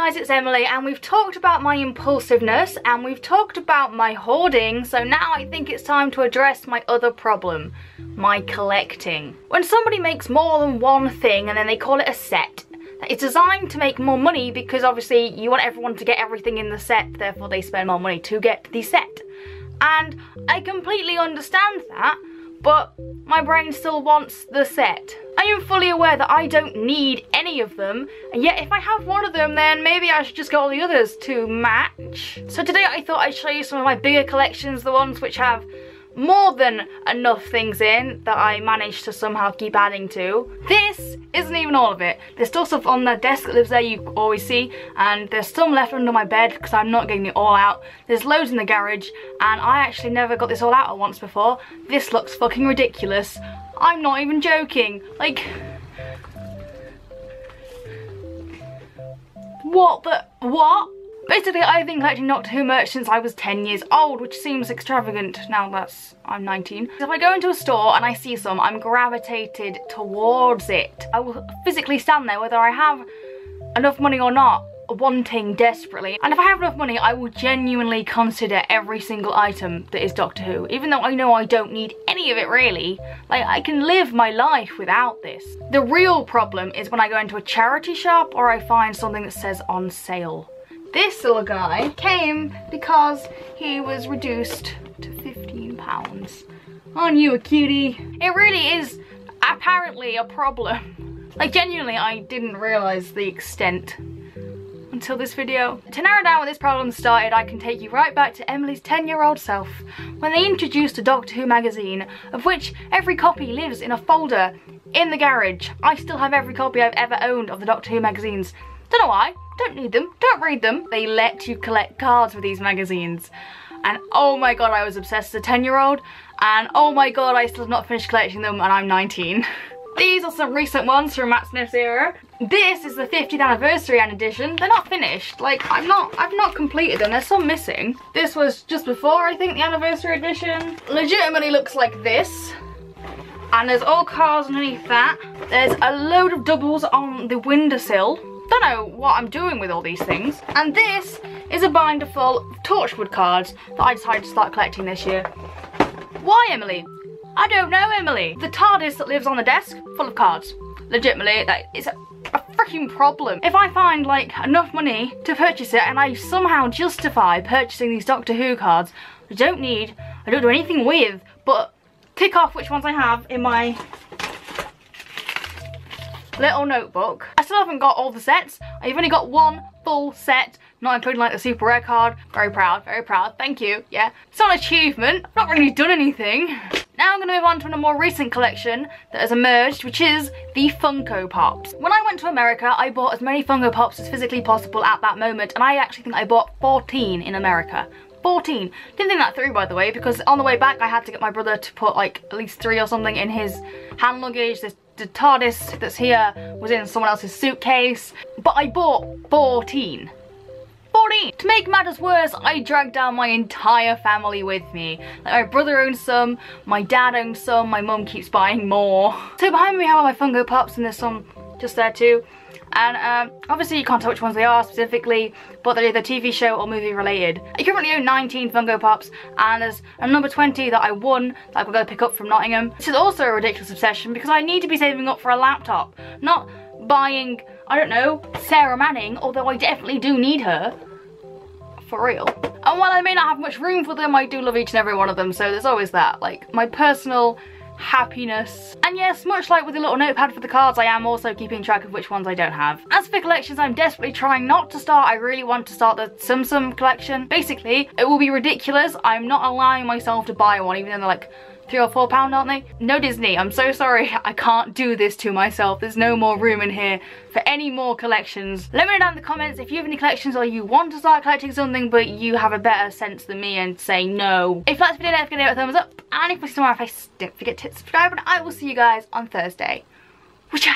guys, it's Emily, and we've talked about my impulsiveness and we've talked about my hoarding, so now I think it's time to address my other problem, my collecting. When somebody makes more than one thing and then they call it a set, it's designed to make more money because obviously you want everyone to get everything in the set, therefore they spend more money to get the set. And I completely understand that, but my brain still wants the set. I am fully aware that I don't need any of them, and yet if I have one of them, then maybe I should just get all the others to match. So today I thought I'd show you some of my bigger collections, the ones which have more than enough things in that I managed to somehow keep adding to. This isn't even all of it. There's still stuff on the desk that lives there you always see, and there's some left under my bed because I'm not getting it all out. There's loads in the garage, and I actually never got this all out at once before. This looks fucking ridiculous. I'm not even joking. Like, what? Basically, I've been collecting Doctor Who merch since I was 10 years old, which seems extravagant now that I'm 19. So if I go into a store and I see some, I'm gravitated towards it. I will physically stand there whether I have enough money or not, wanting desperately. And if I have enough money, I will genuinely consider every single item that is Doctor Who, even though I know I don't need any of it really. Like, I can live my life without this. The real problem is when I go into a charity shop or I find something that says on sale. This little guy came because he was reduced to £15. Aren't you a cutie? It really is apparently a problem. Like, genuinely, I didn't realise the extent until this video. To narrow down when this problem started, I can take you right back to Emily's 10-year-old self, when they introduced a Doctor Who magazine, of which every copy lives in a folder in the garage. I still have every copy I've ever owned of the Doctor Who magazines. Don't know why, don't need them, don't read them. They let you collect cards with these magazines. And oh my god, I was obsessed as a 10-year-old, and oh my god, I still have not finished collecting them and I'm 19. These are some recent ones from Matt Smith's era. This is the 50th anniversary edition. They're not finished. Like, I've not completed them. There's some missing. This was just before, I think, the anniversary edition. Legitimately looks like this. And there's all cards underneath that. There's a load of doubles on the windowsill. Don't know what I'm doing with all these things. And this is a binder full of Torchwood cards that I decided to start collecting this year. Why, Emily? I don't know, Emily. The TARDIS that lives on the desk, full of cards. Legitimately, it's a freaking problem. If I find like enough money to purchase it and I somehow justify purchasing these Doctor Who cards, I don't need, I don't do anything with, but tick off which ones I have in my little notebook. I still haven't got all the sets. I've only got one full set, not including like the super rare card. Very proud, thank you, yeah. It's not an achievement, I've not really done anything. Now I'm going to move on to a more recent collection that has emerged, which is the Funko Pops. When I went to America, I bought as many Funko Pops as physically possible at that moment, and I actually think I bought 14 in America. 14. Didn't think that through, by the way, because on the way back I had to get my brother to put like at least 3 or something in his hand luggage. The TARDIS that's here was in someone else's suitcase, but I bought 14. 14! To make matters worse, I dragged down my entire family with me. Like, my brother owns some, my dad owns some, my mum keeps buying more. So behind me we have all my Funko Pops, and there's some just there too. And obviously you can't tell which ones they are specifically, but they're either TV show or movie related. I currently own 19 Funko Pops, and there's a number 20 that I won that I'm going to pick up from Nottingham. This is also a ridiculous obsession because I need to be saving up for a laptop, not buying, I don't know, Sarah Manning, although I definitely do need her. For real. And while I may not have much room for them, I do love each and every one of them, so there's always that, like, my personal happiness. And yes, much like with the little notepad for the cards, I am also keeping track of which ones I don't have. As for collections I'm desperately trying not to start, I really want to start the Tsum Tsum collection. Basically, it will be ridiculous. I'm not allowing myself to buy one, even though they're like £3 or £4, aren't they? No, Disney, I'm so sorry, I can't do this to myself. There's no more room in here for any more collections. Let me know down in the comments if you have any collections or you want to start collecting something but you have a better sense than me and say no. If you liked the video, don't forget to give it a thumbs up, and if you see my face, don't forget to subscribe, and I will see you guys on Thursday. Whoosh!